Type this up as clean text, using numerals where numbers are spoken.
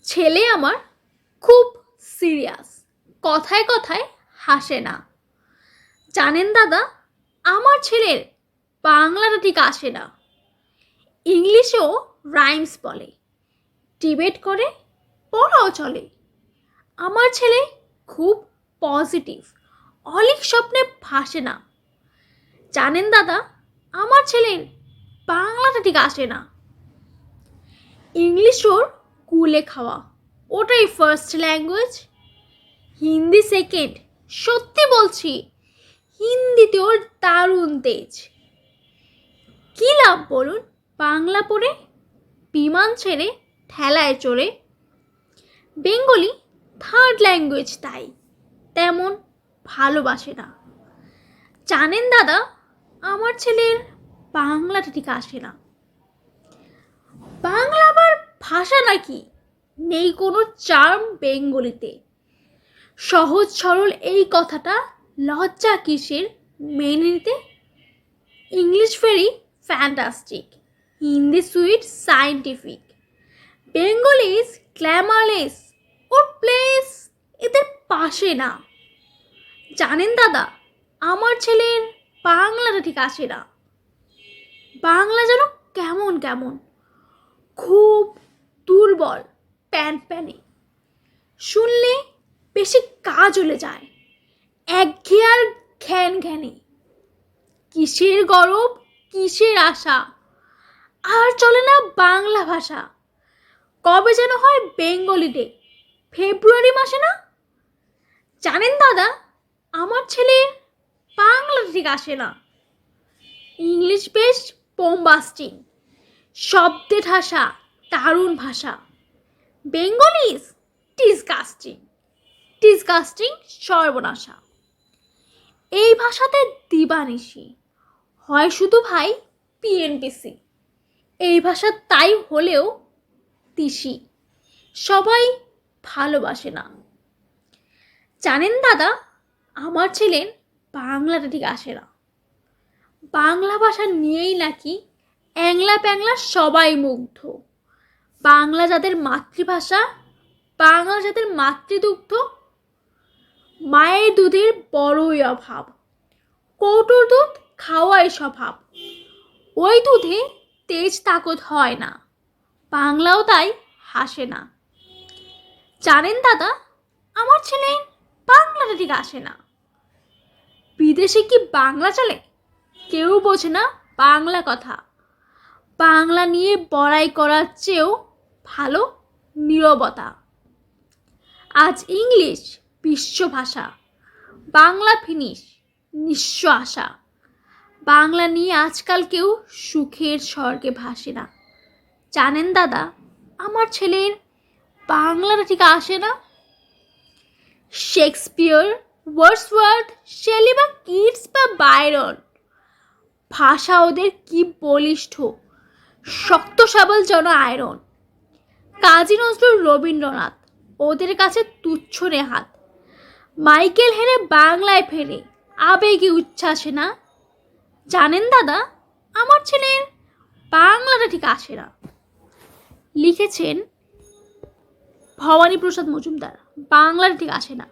ছেলে আমার খুব সিরিয়াস, কথায় কথায় হাসে না। জানেন দাদা, আমার ছেলের বাংলাটা ঠিক আসে না। ইংলিশেও রাইমস বলে, ডিবেট করে, পড়াও চলে। আমার ছেলে খুব পজিটিভ, অলিক স্বপ্নে ভাসে না। জানেন দাদা, আমার ছেলের বাংলাটা ঠিক আসে না। ইংলিশ ওর কুলে খাওয়া, ওটাই ফার্স্ট ল্যাঙ্গুয়েজ। হিন্দি সেকেন্ড, সত্যি বলছি। হিন্দিতে ওর দারুণ তেজ। কী লাভ বলুন বাংলা পড়ে, বিমান ছেড়ে ঠেলায় চড়ে। বেঙ্গলি থার্ড ল্যাঙ্গুয়েজ, তাই তেমন ভালোবাসে না। জানেন দাদা, আমার ছেলের বাংলাটা ঠিক আসে না। বাংলা আবার ভাষা নাকি? নেই কোনো চার্ম বেঙ্গলিতে। সহজ সরল এই কথাটা লজ্জা কিসের মেনে নিতে? English very fantastic, Hindi sweet scientific, Bengali is glamourless, or place এদের পাশে না। জানেন দাদা, আমার ছেলের বাংলাটা ঠিক আসে না। বাংলা যেন কেমন কেমন, খুব দুর্বল, প্যান প্যানে, শুনলে বেশি গা জ্বলে যায়, একঘেয়ে আর ঘ্যান ঘ্যানে। কিসের গরব, কিসের আশা, আর চলে না বাংলা ভাষা। কবে যেন হয় বেঙ্গলি ডে, ফেব্রুয়ারি মাসে না? জানেন দাদা, আমার ছেলের বাংলা ঠিক আসে না। ইংলিশ বেস্ট বোম্বাস্টিং, শব্দে ঠাসা দারুণ ভাষা। বেঙ্গলি ইজ ডিসগাস্টিং, ডিসগাস্টিং সর্বনাশা। এই ভাষাতে দিবানিশি, হয় শুধু ভাই পিএনপিসি। এই ভাষা তাই হলেও তিসি, সবাই ভালোবাসে না। জানেন দাদা, আমার ছেলের বাংলাটা ঠিক আসে না। বাংলা ভাষা নিয়েই নাকি অ্যাংলা প্যাংলা সবাই মুগ্ধ। বাংলা যাদের মাতৃভাষা, বাংলা যাদের মাতৃদুগ্ধ, মায়ের দুধের বড়ই অভাব, কৌটোর দুধ খাওয়াই স্বভাব। ওই দুধে তেজ তাকত হয় না, বাংলাও তাই হাসে না। জানেন দাদা, আমার ছেলে বাংলাটা ঠিক আসে না। বিদেশে কি বাংলা চলে? কেউ বোঝে না বাংলা কথা। বাংলা নিয়ে বড়াই করার চেয়েও ভালো নীরবতা। আজ ইংলিশ বিশ্বভাষা, বাংলা ফিনিশ নিঃস্ব আশা। বাংলা নিয়ে আজকাল কেউ সুখের স্বর্গে ভাসে না। জানেন দাদা, আমার ছেলের বাংলাটা ঠিক আসে না। শেক্সপিয়ার, ওয়ার্ডসওয়ার্থ, শেলি বা কিটস বা বাইরন, ভাষা ওদের কি বলিষ্ঠ, শক্ত সাবল যেন আয়রন। কাজী নজরুল, রবীন্দ্রনাথ ওদের কাছে তুচ্ছ নেহাত। মাইকেল হেরে বাংলায় ফেরে, আবেগে উচ্ছ্বাসে না। জানেন দাদা, আমার ছেলের বাংলাটা ঠিক আসে না। লিখেছেন ভবানী প্রসাদ মজুমদার। বাংলাটা ঠিক আসে না।